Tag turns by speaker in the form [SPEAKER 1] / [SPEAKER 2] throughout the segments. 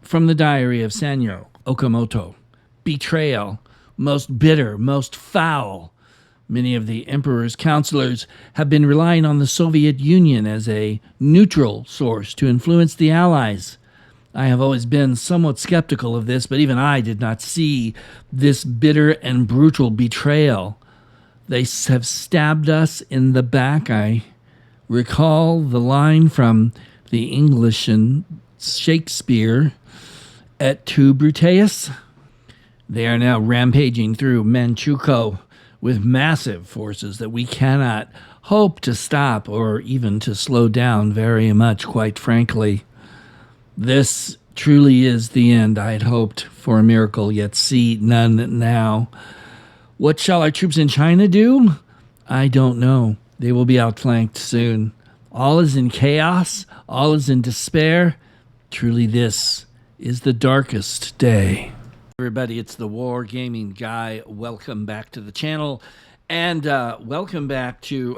[SPEAKER 1] From the diary of Sanyo Okamoto. Betrayal, most bitter, most foul. Many of the emperor's counselors have been relying on the Soviet Union as a neutral source to influence the Allies. I have always been somewhat skeptical of this, but even I did not see this bitter and brutal betrayal. They have stabbed us in the back. I recall the line from the English and Shakespeare, Et tu, Brutus? They are now rampaging through Manchukuo with massive forces that we cannot hope to stop or even to slow down very much, quite frankly. This truly is the end. I had hoped for a miracle, yet see none now. What shall our troops in China do? I don't know. They will be outflanked soon. All is in chaos. All is in despair. Truly, this is the darkest day. Everybody, it's the War Gaming Guy. Welcome back to the channel. And welcome back to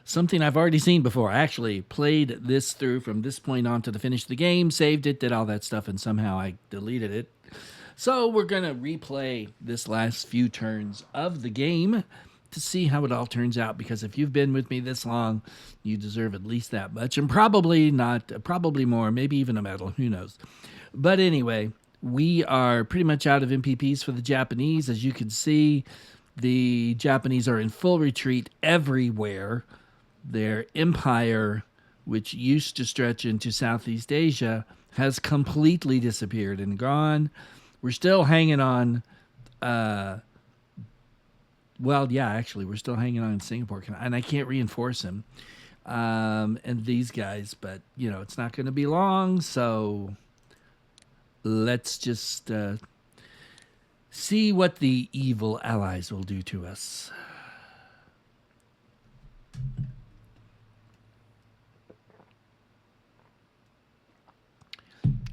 [SPEAKER 1] something I've already seen before. I actually played this through from this point on to the finish of the game, saved it, did all that stuff, and somehow I deleted it. So we're going to replay this last few turns of the game to see how it all turns out, because if you've been with me this long, you deserve at least that much, and probably more, maybe even a medal, who knows. But anyway, we are pretty much out of MPPs for the Japanese. As you can see, the Japanese are in full retreat everywhere. Their empire, which used to stretch into Southeast Asia, has completely disappeared and gone. We're still hanging on. We're still hanging on in Singapore, and I can't reinforce him. And these guys, but it's not going to be long. So let's just see what the evil allies will do to us.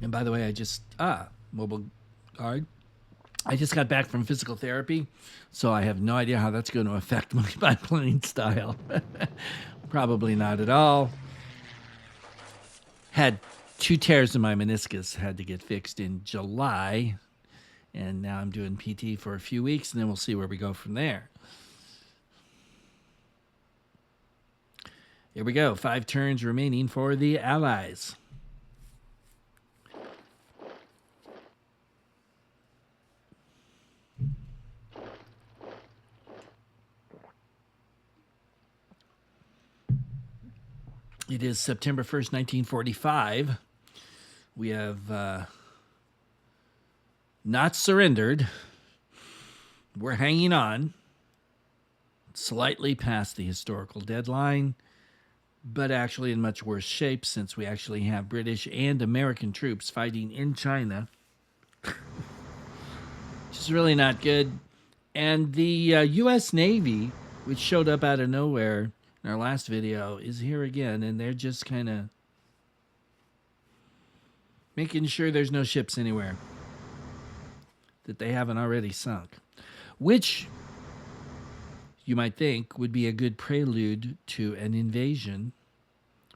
[SPEAKER 1] And by the way, mobile guard. I just got back from physical therapy, so I have no idea how that's going to affect my playing style. Probably not at all. Had 2 tears in my meniscus, had to get fixed in July, and now I'm doing PT for a few weeks, and then we'll see where we go from there. Here we go. 5 turns remaining for the Allies. It is September 1st, 1945. We have not surrendered. We're hanging on. Slightly past the historical deadline, but actually in much worse shape since we actually have British and American troops fighting in China. Which is really not good. And the U.S. Navy, which showed up out of nowhere in our last video, is here again, and they're just kind of making sure there's no ships anywhere that they haven't already sunk, which you might think would be a good prelude to an invasion,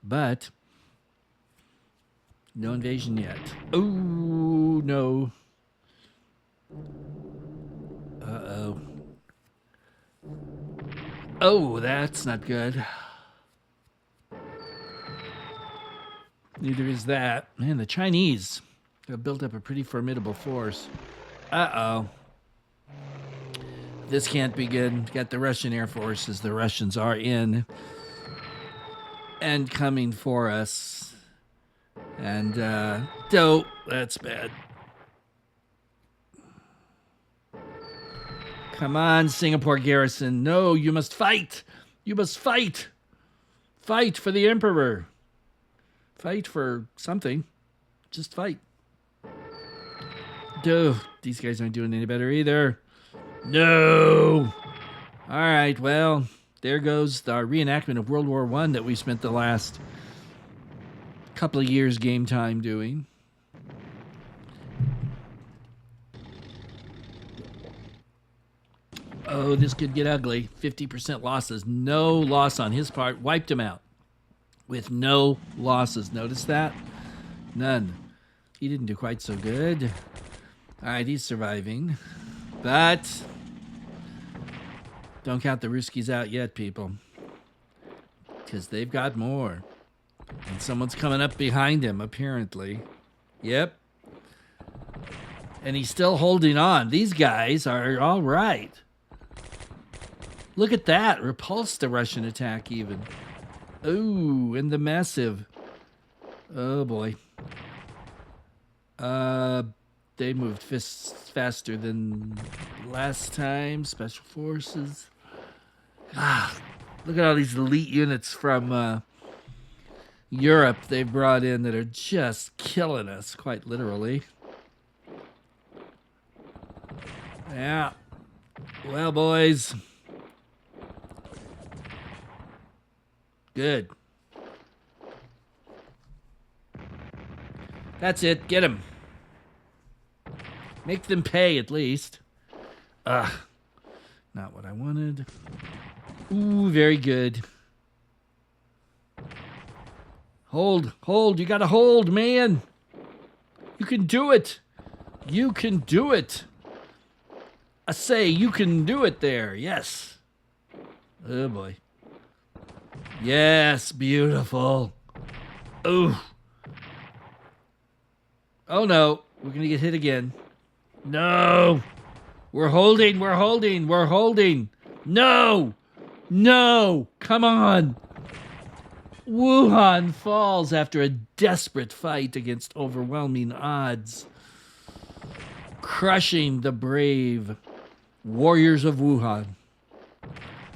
[SPEAKER 1] but no invasion yet. Oh, no. Uh-oh. Oh, that's not good. Neither is that. Man, the Chinese have built up a pretty formidable force. Uh-oh. This can't be good. Got the Russian Air Force as the Russians are in and coming for us. And, dope. That's bad. Come on, Singapore garrison. No, you must fight. You must fight. Fight for the Emperor. Fight for something. Just fight. Duh, these guys aren't doing any better either. No. All right, well, there goes our reenactment of World War I that we spent the last couple of years game time doing. Oh, this could get ugly. 50% losses. No loss on his part. Wiped him out with no losses. Notice that? None. He didn't do quite so good. All right, he's surviving. But don't count the Ruskies out yet, people. Because they've got more. And someone's coming up behind him, apparently. Yep. And he's still holding on. These guys are all right. Look at that. Repulsed the Russian attack, even. Ooh, and the massive. Oh, boy. They moved faster than last time. Special forces. Look at all these elite units from Europe they've brought in that are just killing us, quite literally. Yeah. Well, boys. Good. That's it. Get him. Make them pay, at least. Not what I wanted. Ooh, very good. Hold. You gotta hold, man. You can do it. You can do it. I say you can do it there. Yes. Oh, boy. Yes, beautiful. Ooh. Oh, no. We're going to get hit again. No. We're holding. No. Come on. Wuhan falls after a desperate fight against overwhelming odds, crushing the brave warriors of Wuhan.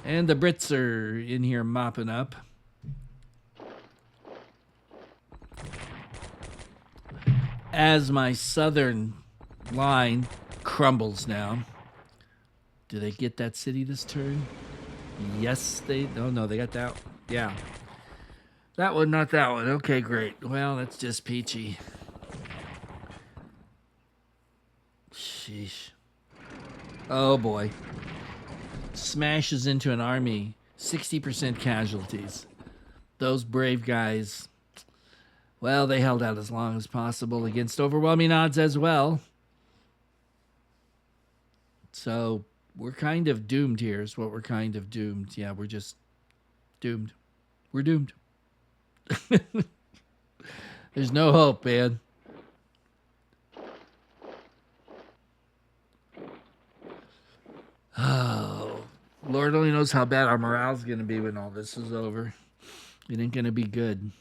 [SPEAKER 1] And the Brits are in here mopping up. As my southern line crumbles now. Do they get that city this turn? Yes, they... Oh, no, they got that. Yeah. That one, not that one. Okay, great. Well, that's just peachy. Sheesh. Oh, boy. Smashes into an army. 60% casualties. Those brave guys... Well, they held out as long as possible against overwhelming odds as well. So, we're kind of doomed here is what we're kind of doomed. Yeah, we're just doomed. We're doomed. There's no hope, man. Oh, Lord only knows how bad our morale's going to be when all this is over. It ain't going to be good.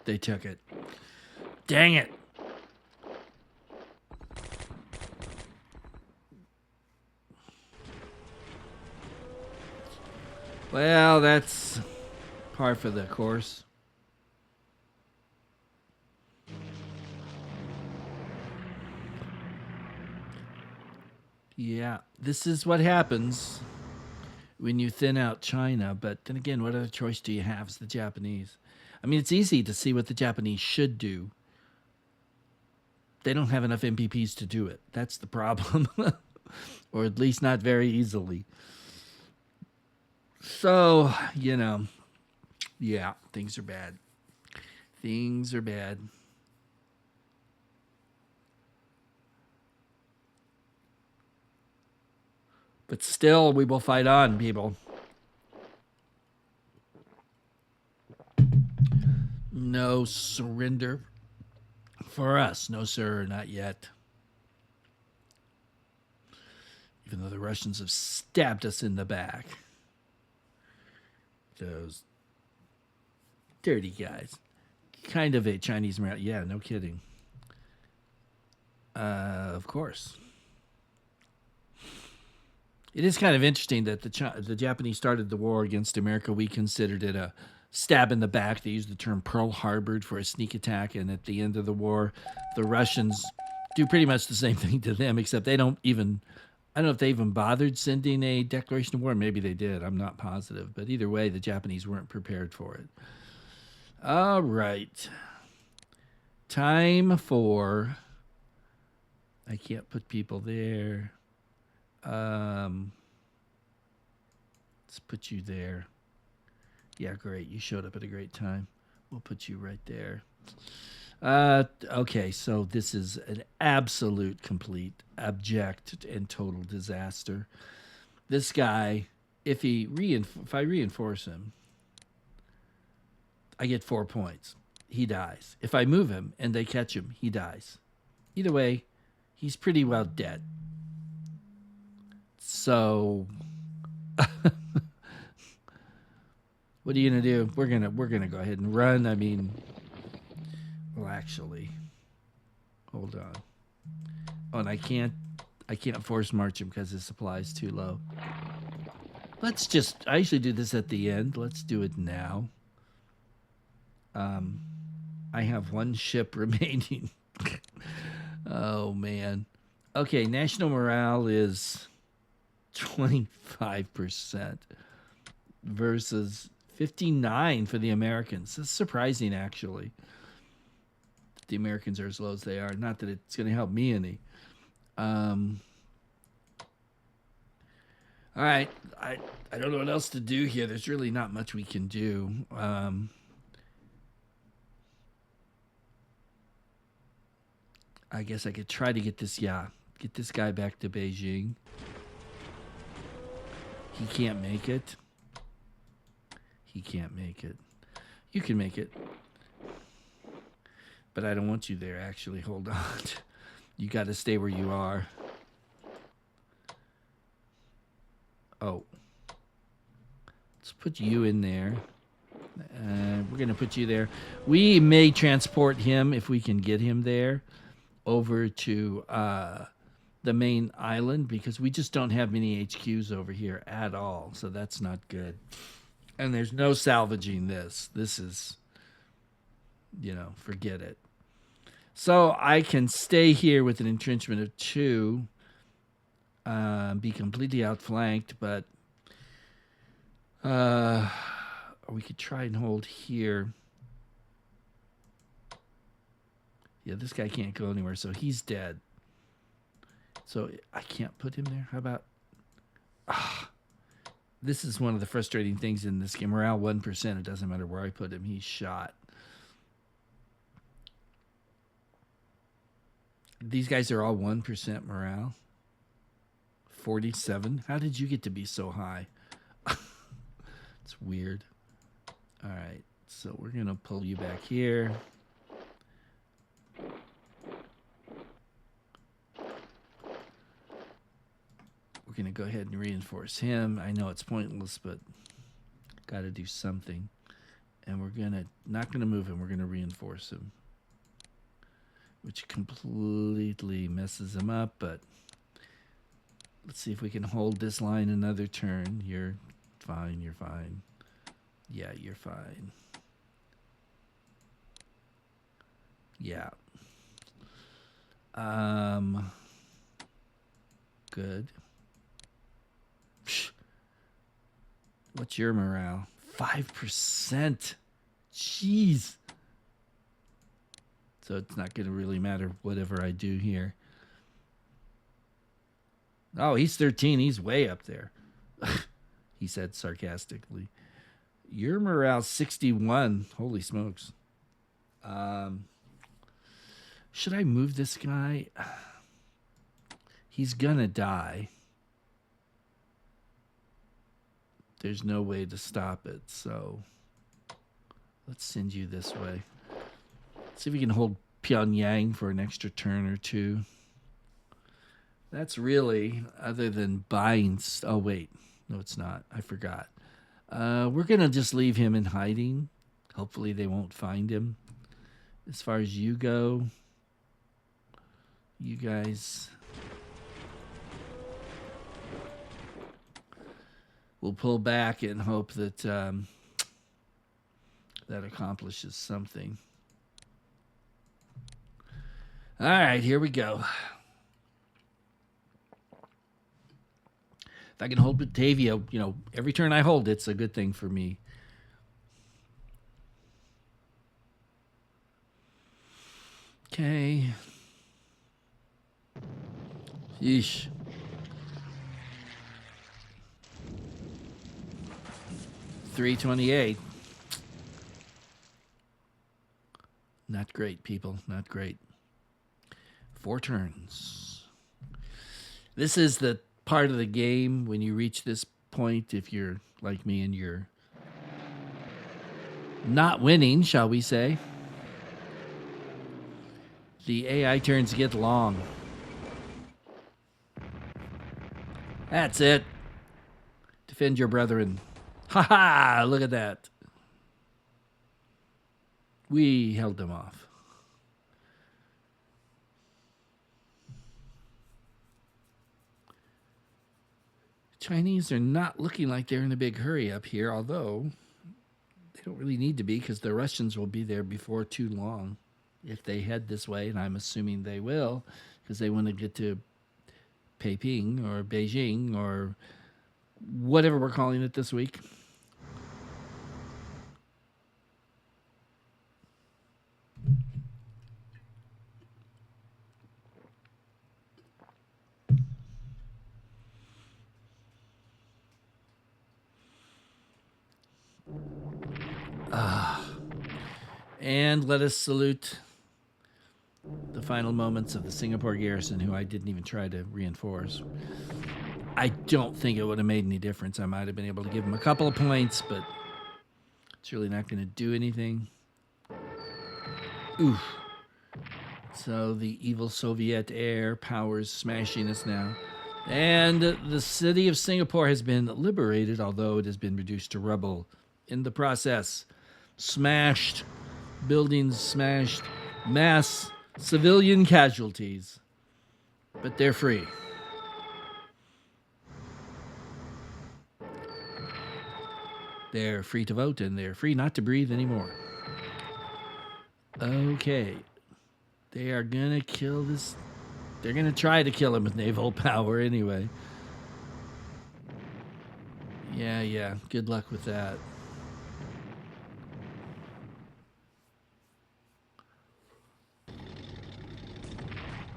[SPEAKER 1] They took it. Dang it. Well, that's par for the course. Yeah, this is what happens when you thin out China. But then again, what other choice do you have as the Japanese? I mean, it's easy to see what the Japanese should do. They don't have enough MPPs to do it. That's the problem. Or at least not very easily. So, you know, yeah, things are bad. Things are bad. But still, we will fight on, people. No surrender for us. No, sir, not yet. Even though the Russians have stabbed us in the back. Those dirty guys. Kind of a Chinese morale. Yeah, no kidding. Of course. It is kind of interesting that the Japanese started the war against America. We considered it a stab in the back. They used the term Pearl Harbored for a sneak attack. And at the end of the war, the Russians do pretty much the same thing to them, except they don't even... I don't know if they even bothered sending a declaration of war. Maybe they did. I'm not positive. But either way, the Japanese weren't prepared for it. All right. Time for I can't put people there. Let's put you there. Yeah, great. You showed up at a great time. We'll put you right there. Okay, so this is an absolute, complete, abject, and total disaster. This guy, if I reinforce him, I get 4 points. He dies. If I move him and they catch him, he dies. Either way, he's pretty well dead. So, what are you gonna do? We're gonna go ahead and run. I mean, well, actually, hold on. Oh, and I can't force march him because his supply is too low. Let's just. I usually do this at the end. Let's do it now. I have one ship remaining. Oh man. Okay, national morale is 25% versus 59 for the Americans. That's surprising, actually. The Americans are as low as they are. Not that it's going to help me any. All right, I don't know what else to do here. There's really not much we can do. I guess I could try to get this guy back to Beijing. He can't make it. He can't make it. You can make it. But I don't want you there, actually. Hold on. You got to stay where you are. Oh. Let's put you in there. We're going to put you there. We may transport him, if we can get him there, over to the main island, because we just don't have many HQs over here at all. So that's not good. And there's no salvaging this. This is, forget it. So I can stay here with an entrenchment of 2, be completely outflanked, but we could try and hold here. Yeah, this guy can't go anywhere, so he's dead. So I can't put him there. How about... this is one of the frustrating things in this game. Morale 1%. It doesn't matter where I put him. He's shot. These guys are all 1% morale. 47. How did you get to be so high? It's weird. All right. So we're going to pull you back here. We're going to go ahead and reinforce him. I know it's pointless, but got to do something. And we're not going to move him. We're going to reinforce him, which completely messes him up. But let's see if we can hold this line another turn. You're fine. You're fine. Yeah, you're fine. Yeah. Good. What's your morale? 5%. Jeez. So it's not going to really matter whatever I do here. Oh, he's 13. He's way up there. He said sarcastically. Your morale's 61. Holy smokes. Should I move this guy? He's gonna die. There's no way to stop it, so let's send you this way. Let's see if we can hold Pyongyang for an extra turn or 2. That's really, other than buying... Oh, wait. No, it's not. I forgot. We're going to just leave him in hiding. Hopefully they won't find him. As far as you go, you guys... We'll pull back and hope that that accomplishes something. All right, here we go. If I can hold Batavia, every turn I hold, it's a good thing for me. Okay. Yeesh. $328. Not great, people. Not great. 4 turns. This is the part of the game when you reach this point, if you're like me and you're not winning, shall we say. The AI turns get long. That's it. Defend your brethren. Ha ha! Look at that. We held them off. Chinese are not looking like they're in a big hurry up here, although they don't really need to be because the Russians will be there before too long if they head this way, and I'm assuming they will because they want to get to Peiping or Beijing or whatever we're calling it this week. And let us salute the final moments of the Singapore garrison, who I didn't even try to reinforce. I don't think it would have made any difference. I might have been able to give them a couple of points, but it's really not going to do anything. Oof. So the evil Soviet air powers smashing us now. And the city of Singapore has been liberated, although it has been reduced to rubble in the process. Smashed. Buildings smashed. Mass civilian casualties. But they're free. They're free to vote, and they're free not to breathe anymore. Okay. They are going to kill this. They're going to try to kill him with naval power anyway. Yeah. Good luck with that.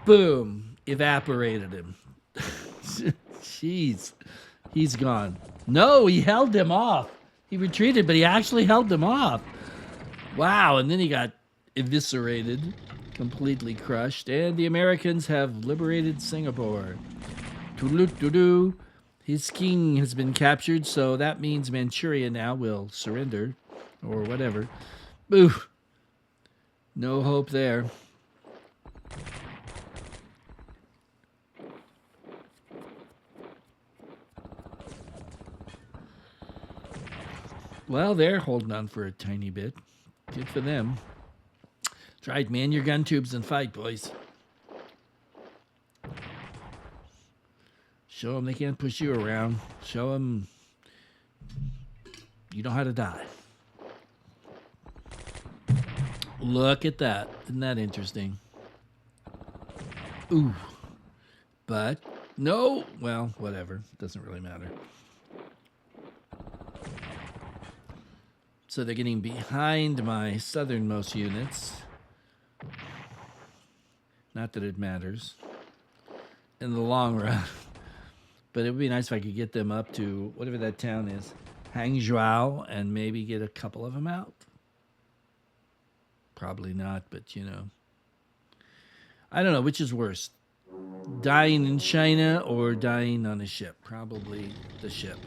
[SPEAKER 1] Boom. Evaporated him. Jeez. He's gone. No, he held them off. He retreated, but he actually held them off. Wow. And then he got eviscerated. Completely crushed. And the Americans have liberated Singapore. Toodaloo-doo-doo. His king has been captured, so that means Manchuria now will surrender. Or whatever. Boo. No hope there. Well, they're holding on for a tiny bit. Good for them. That's right, man your gun tubes and fight, boys. Show them they can't push you around. Show them you know how to die. Look at that. Isn't that interesting? Ooh. But, no. Well, whatever. Doesn't really matter. So they're getting behind my southernmost units. Not that it matters in the long run. But it would be nice if I could get them up to whatever that town is, Hangzhou, and maybe get a couple of them out. Probably not, but you know. I don't know, which is worse? Dying in China or dying on a ship? Probably the ship.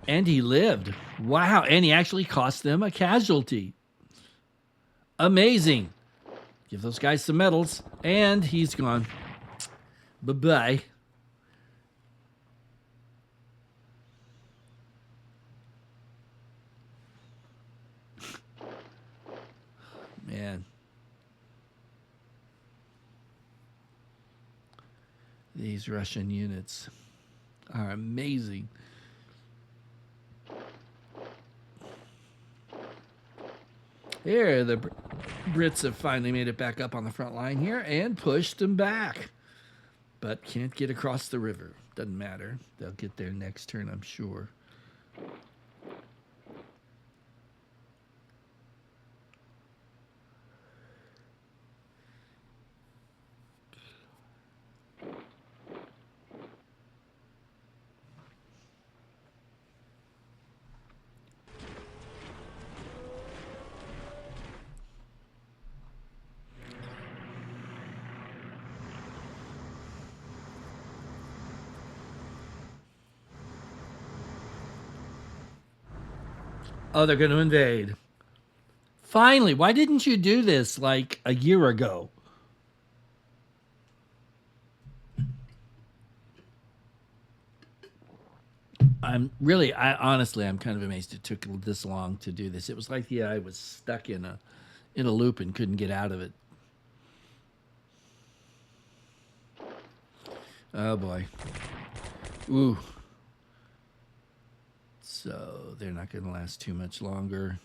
[SPEAKER 1] And he lived. Wow. And he actually cost them a casualty. Amazing. Give those guys some medals. And he's gone. Bye-bye. Man. These Russian units are amazing. Here, the Brits have finally made it back up on the front line here and pushed them back. But can't get across the river. Doesn't matter. They'll get there next turn, I'm sure. Oh, they're going to invade. Finally, why didn't you do this like a year ago? I'm kind of amazed it took this long to do this. It was like the eye was stuck in a loop and couldn't get out of it. Oh boy. Ooh. So they're not going to last too much longer.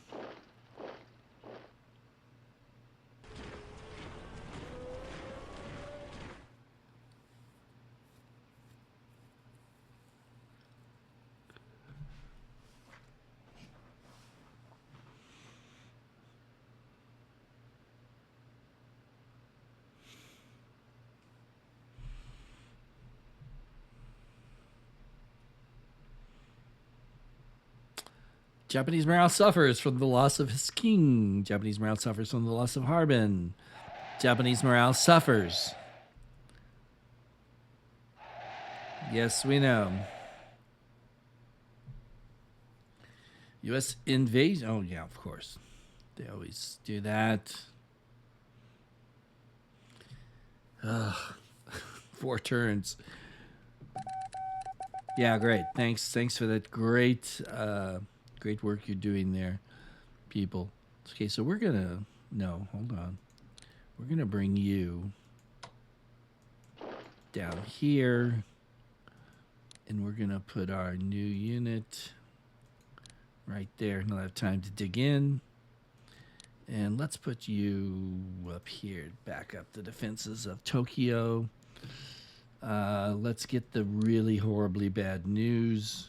[SPEAKER 1] Japanese morale suffers from the loss of his king. Japanese morale suffers from the loss of Harbin. Japanese morale suffers. Yes, we know. U.S. invasion. Oh, yeah, of course. They always do that. Ugh. 4 turns. Yeah, great. Thanks for that great work you're doing there, people. Okay, so we're gonna no, hold on. We're gonna bring you down here, and we're gonna put our new unit right there. I'll have time to dig in. And let's put you up here, back up the defenses of Tokyo. Let's get the really horribly bad news.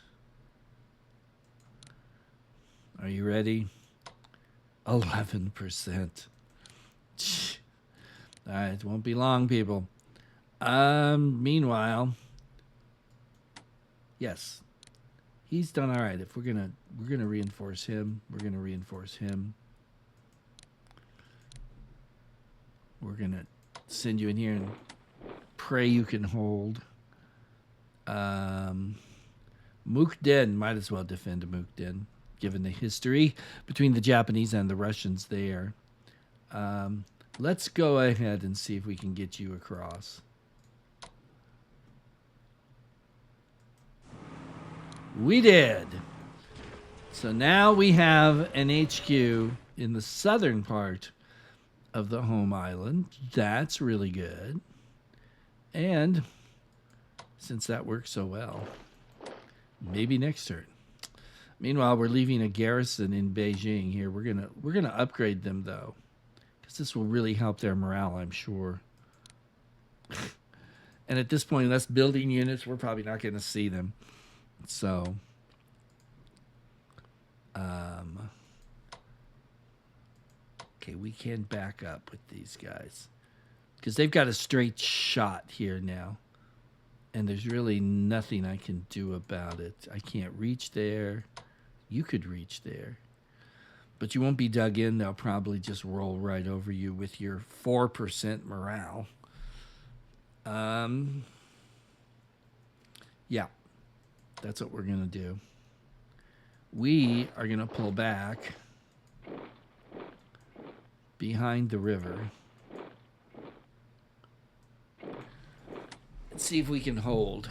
[SPEAKER 1] Are you ready? 11%. All right, it won't be long, people. Meanwhile, yes, he's done all right. If we're gonna reinforce him, we're gonna reinforce him. We're gonna send you in here and pray you can hold. Mukden might as well defend Mukden, given the history between the Japanese and the Russians there. Let's go ahead and see if we can get you across. We did. So now we have an HQ in the southern part of the home island. That's really good. And since that works so well, maybe next turn. Meanwhile, we're leaving a garrison in Beijing here. We're gonna upgrade them though, because this will really help their morale, I'm sure. And at this point, unless building units, we're probably not going to see them. So, okay, we can back up with these guys because they've got a straight shot here now, and there's really nothing I can do about it. I can't reach there. You could reach there, but you won't be dug in. They'll probably just roll right over you with your 4% morale. Yeah, that's what we're going to do. We are going to pull back behind the river and see if we can hold.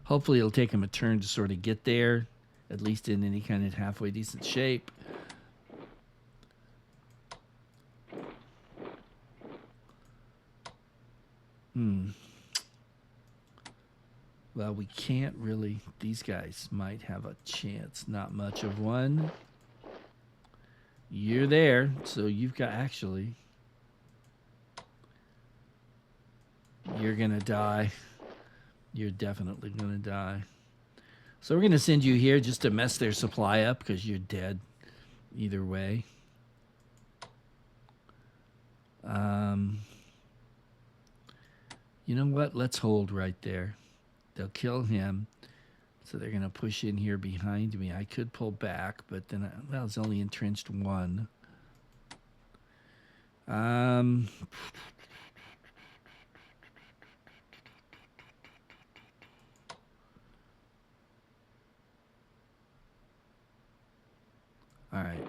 [SPEAKER 1] Hopefully it'll take them a turn to sort of get there, at least in any kind of halfway decent shape. Well, we can't really. These guys might have a chance. Not much of one. You're there, so you've got actually. You're going to die. You're definitely going to die. So we're going to send you here just to mess their supply up because you're dead either way. You know what? Let's hold right there. They'll kill him. So they're going to push in here behind me. I could pull back, but then, well, it's only entrenched one. All right.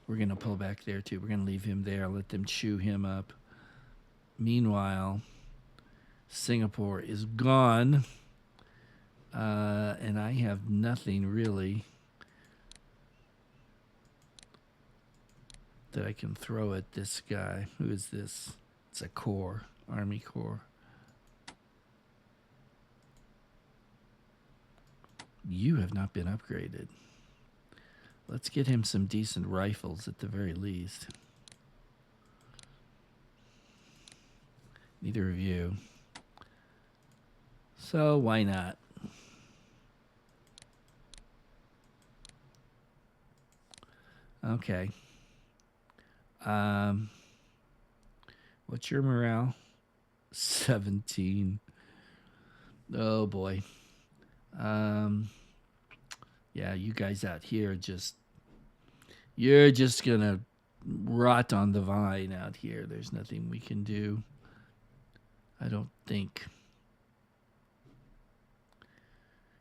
[SPEAKER 1] We're going to pull back there, too. We're going to leave him there. Let them chew him up. Meanwhile, Singapore is gone. And I have nothing really that I can throw at this guy. Who is this? It's a corps, Army Corps. You have not been upgraded. Let's get him some decent rifles at the very least. Neither of you. So why not? Okay. What's your morale? 17. Oh boy. Yeah, you guys out here you're just gonna rot on the vine out here. There's nothing we can do. I don't think.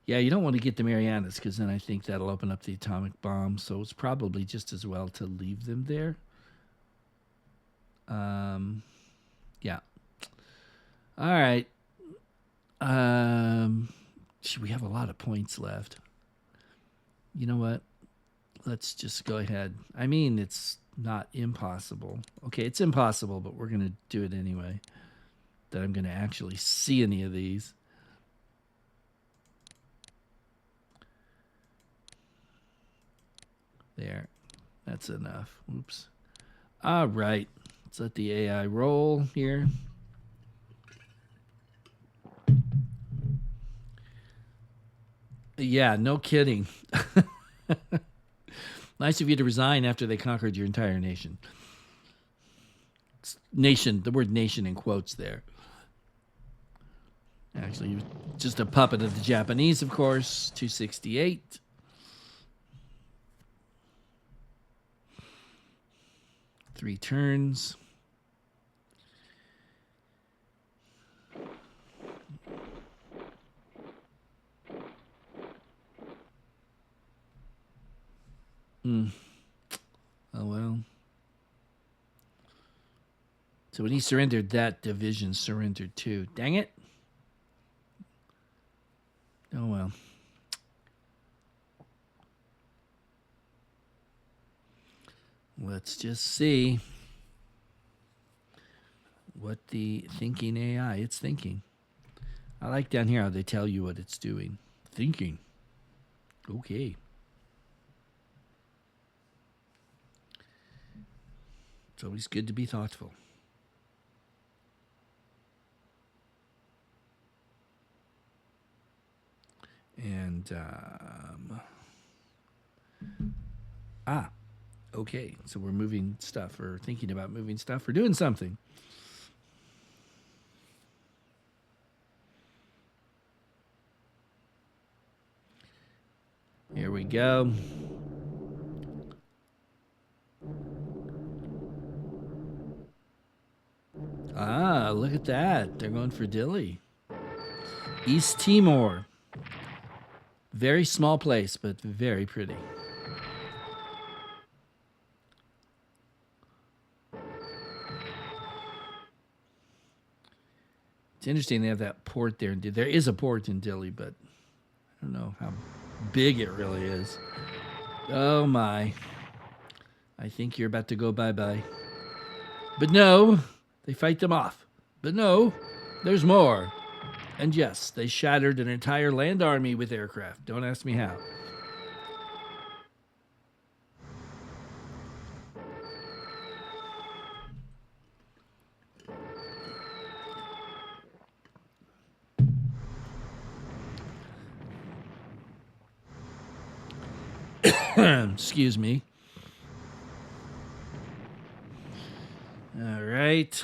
[SPEAKER 1] Yeah, you don't want to get the Marianas because then I think that'll open up the atomic bomb. So it's probably just as well to leave them there. Yeah. All right. We have a lot of points left. You know what? Let's just go ahead. I mean, it's not impossible. Okay, it's impossible, but we're going to do it anyway. That I'm going to actually see any of these. There. That's enough. Oops. All right. Let's let the AI roll here. Yeah, no kidding. Nice of you to resign after they conquered your entire nation. It's nation, the word nation in quotes there. Actually, he was just a puppet of the Japanese, of course. 268. Three turns. Oh, well. So when he surrendered, that division surrendered too. Dang it. Oh, well. Let's just see what the thinking AI, it's thinking. I like down here how they tell you what it's doing. Thinking. Okay. It's always good to be thoughtful. And, okay. So we're moving stuff or thinking about moving stuff or doing something. Here we go. Look at that. They're going for Dili. East Timor. Very small place, but very pretty. It's interesting they have that port there. There is a port in Dili, but I don't know how big it really is. Oh my. I think you're about to go bye-bye. But no, they fight them off. But no, there's more. And yes, they shattered an entire land army with aircraft. Don't ask me how. Excuse me. All right.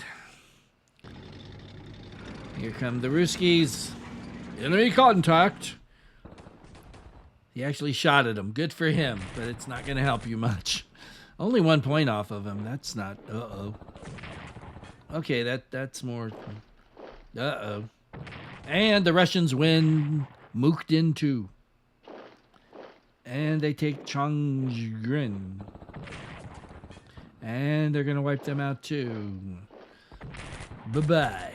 [SPEAKER 1] Here come the Ruskies. Enemy contact. He actually shot at him. Good for him, but it's not going to help you much. Only 1 point off of him. That's not... Uh-oh. Okay, that's more... Uh-oh. And the Russians win Mukden 2. And they take Chongjin. And they're going to wipe them out too. Bye-bye.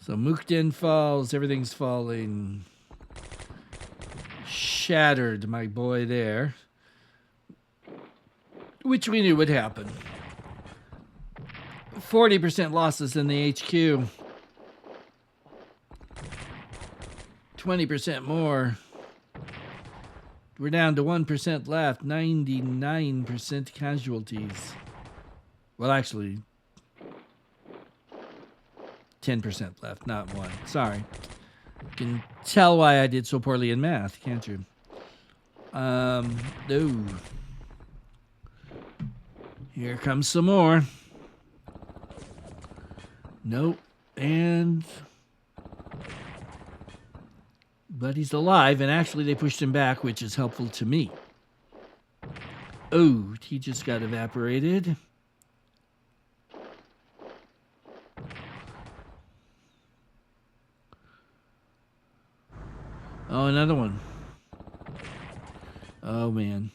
[SPEAKER 1] So Mukden falls. Everything's falling. Shattered, my boy there. Which we knew would happen. 40% losses in the HQ. 20% more. We're down to 1% left. 99% casualties. Well, actually, 10% left, not 1. Sorry. You can tell why I did so poorly in math, can't you? No. Here comes some more. Nope. And... but he's alive, and actually they pushed him back, which is helpful to me. Oh, he just got evaporated. Oh, another one. Oh, man.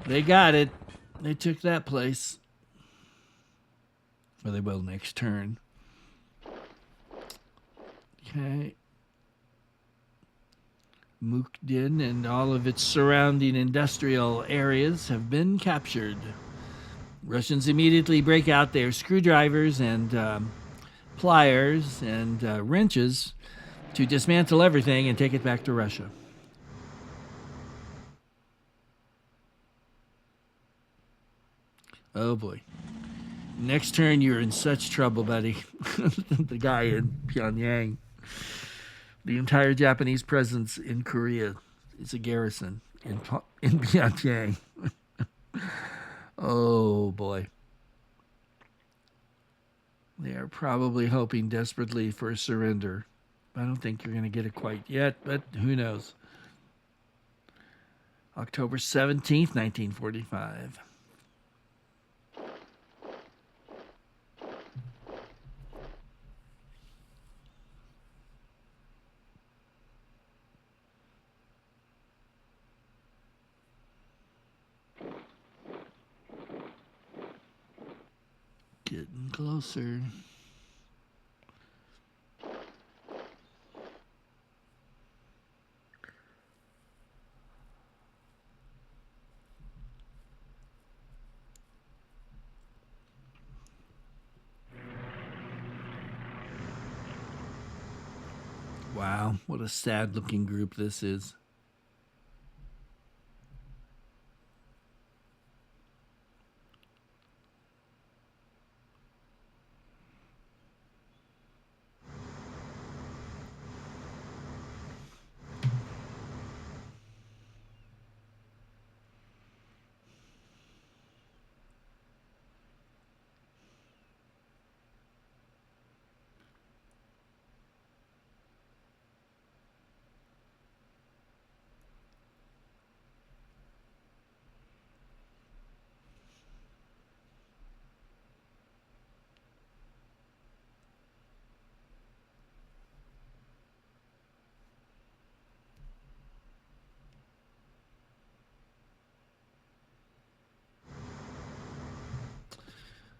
[SPEAKER 1] They got it. They took that place. Or they will next turn. Okay. Mukden and all of its surrounding industrial areas have been captured. Russians immediately break out their screwdrivers and pliers and wrenches to dismantle everything and take it back to Russia. Oh boy. Next turn, you're in such trouble, buddy. The guy in Pyongyang. The entire Japanese presence in Korea is a garrison in Pyongyang. Oh boy. They are probably hoping desperately for a surrender. I don't think you're going to get it quite yet, but who knows. October 17th, 1945. Getting closer. Wow, what a sad looking group this is.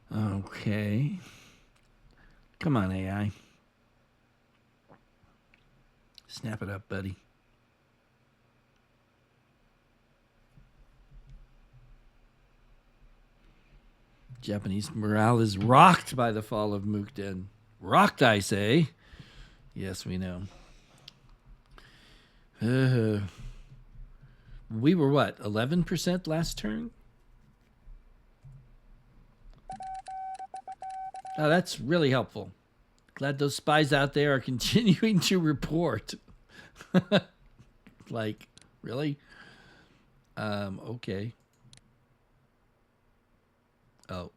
[SPEAKER 1] Okay. Come on, AI. Snap it up, buddy. Japanese morale is rocked by the fall of Mukden. Rocked, I say. Yes, we know. We were what, 11% last turn? Oh, that's really helpful. Glad those spies out there are continuing to report. Like, really? Okay. Oh.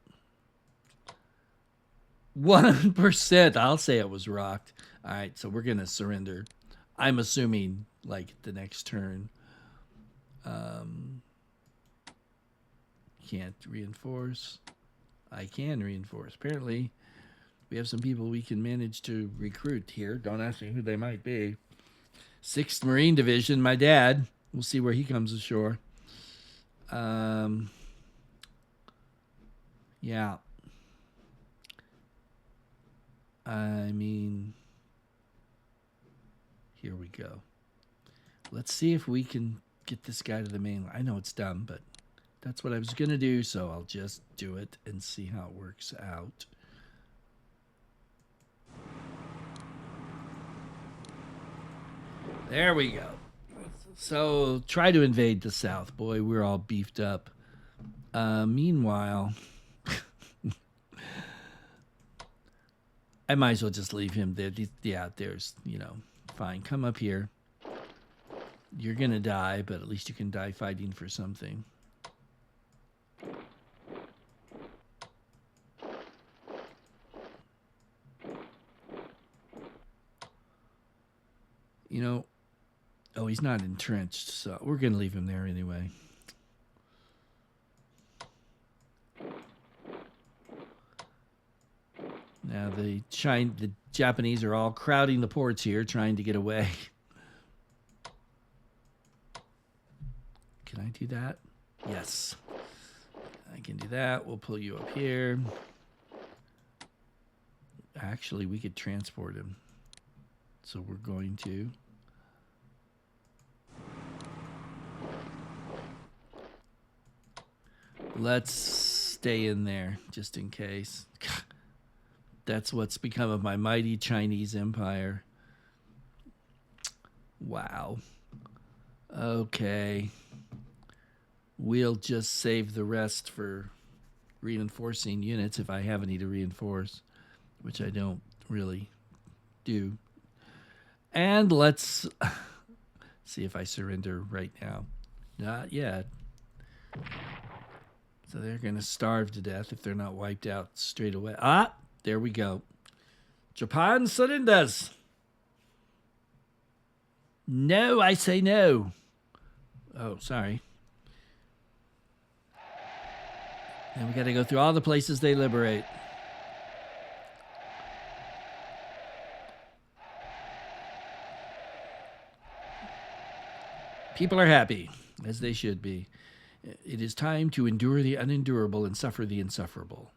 [SPEAKER 1] 1%. I'll say it was rocked. All right, so we're going to surrender. I'm assuming, like, the next turn. Can't reinforce. I can reinforce. Apparently, We have some people we can manage to recruit here. Don't ask me who they might be. 6th Marine Division, my dad. We'll see where he comes ashore. Yeah. I mean, here we go. Let's see if we can get this guy to the mainland. I know it's dumb, but that's what I was going to do, so I'll just do it and see how it works out. There we go. So try to invade the south. Boy, we're all beefed up. Meanwhile, I might as well just leave him there. Yeah, there's, fine. Come up here. You're going to die, but at least you can die fighting for something. Oh, he's not entrenched, so we're going to leave him there anyway. Now the Japanese are all crowding the ports here, trying to get away. Can I do that? Yes. I can do that. We'll pull you up here. Actually, we could transport him. So we're going to. Let's stay in there just in case. That's what's become of my mighty Chinese empire. Wow. Okay. We'll just save the rest for reinforcing units if I have any to reinforce, which I don't really do. And let's see if I surrender right now. Not yet. So they're going to starve to death if they're not wiped out straight away. Ah, there we go. Japan surrenders. No, I say no. Oh, sorry. And we got to go through all the places they liberate. People are happy, as they should be. It is time to endure the unendurable and suffer the insufferable.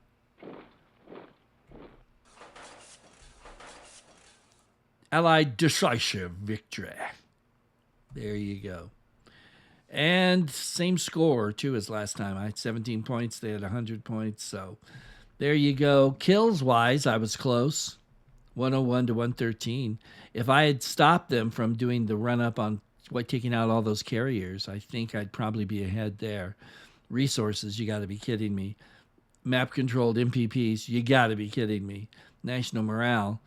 [SPEAKER 1] Allied decisive victory. There you go. And same score, too, as last time. I had 17 points. They had 100 points. So there you go. Kills-wise, I was close. 101 to 113. If I had stopped them from doing the run-up on taking out all those carriers, I think I'd probably be ahead there. Resources, you got to be kidding me. Map-controlled MPPs, you got to be kidding me. National morale.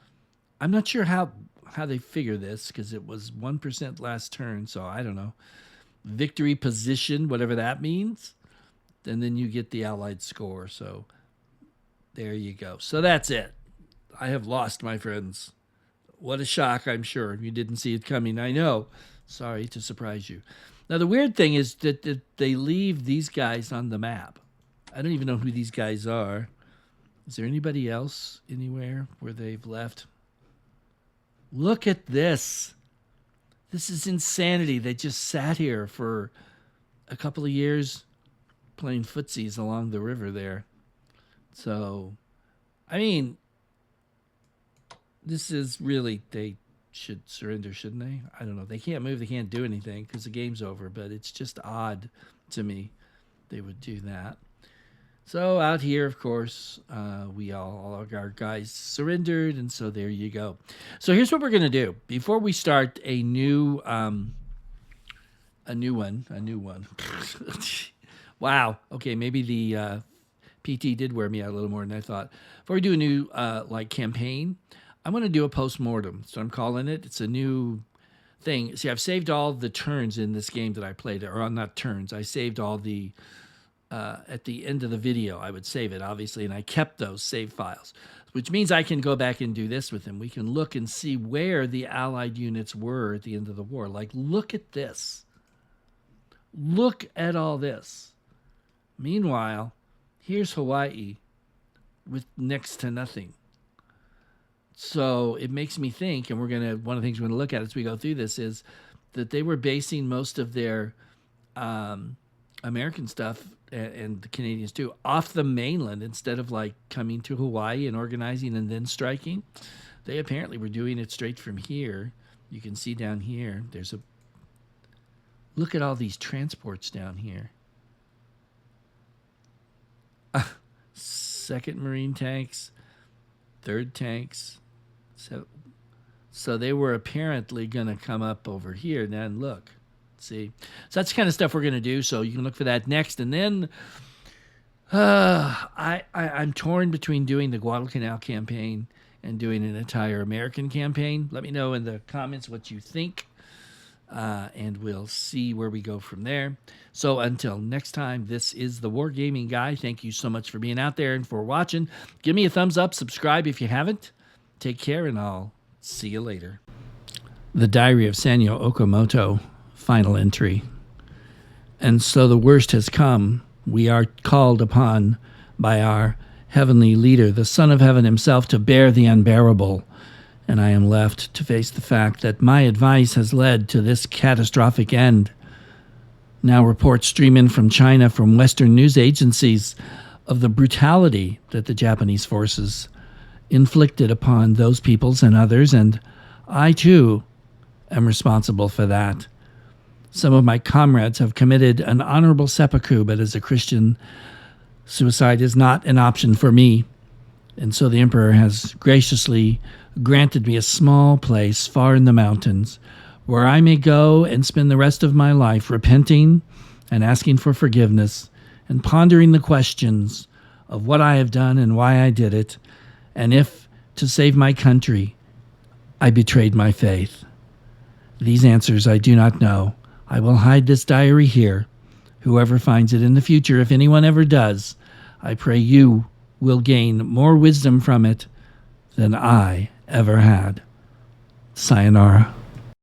[SPEAKER 1] I'm not sure how they figure this because it was 1% last turn, so I don't know. Victory position, whatever that means. And then you get the Allied score. So there you go. So that's it. I have lost, my friends. What a shock, I'm sure. You didn't see it coming, I know. Sorry to surprise you. Now, the weird thing is that they leave these guys on the map. I don't even know who these guys are. Is there anybody else anywhere where they've left? Look at this. This is insanity. They just sat here for a couple of years playing footsies along the river there. So, I mean, this is really, they should surrender, shouldn't they? I don't know. They can't move. They can't do anything because the game's over. But it's just odd to me they would do that. So out here, of course, we all of our guys surrendered, and so there you go. So here's what we're gonna do before we start a new one. Wow. Okay, maybe the PT did wear me out a little more than I thought. Before we do a new campaign, I'm gonna do a post-mortem. So I'm calling it. It's a new thing. See, I've saved all the turns in this game that I played, or not turns. I saved all the at the end of the video, I would save it, obviously, and I kept those save files, which means I can go back and do this with him. We can look and see where the Allied units were at the end of the war. Like, look at this. Look at all this. Meanwhile, here's Hawaii with next to nothing. So it makes me think, and one of the things we're gonna look at as we go through this is that they were basing most of their American stuff and the Canadians too off the mainland instead of like coming to Hawaii and organizing and then striking. They apparently were doing it straight from here. You can see down here. Look at all these transports down here. Second Marine tanks, third tanks. So they were apparently going to come up over here. Then look, see. So that's the kind of stuff we're going to do. So you can look for that next. And then I'm torn between doing the Guadalcanal campaign and doing an entire American campaign. Let me know in the comments what you think. And we'll see where we go from there. So until next time, this is the Wargaming Guy. Thank you so much for being out there and for watching. Give me a thumbs up, subscribe if you haven't. Take care, and I'll see you later. The Diary of Sanyo Okamoto, final entry. And so the worst has come. We are called upon by our heavenly leader, the Son of Heaven himself, to bear the unbearable. And I am left to face the fact that my advice has led to this catastrophic end. Now reports stream in from China from Western news agencies of the brutality that the Japanese forces inflicted upon those peoples and others, and I too am responsible for that. Some of my comrades have committed an honorable seppuku, but as a Christian, suicide is not an option for me. And so the Emperor has graciously granted me a small place far in the mountains where I may go and spend the rest of my life repenting and asking for forgiveness and pondering the questions of what I have done and why I did it, and if, to save my country, I betrayed my faith. These answers I do not know. I will hide this diary here. Whoever finds it in the future, if anyone ever does, I pray you will gain more wisdom from it than I ever had. Sayonara.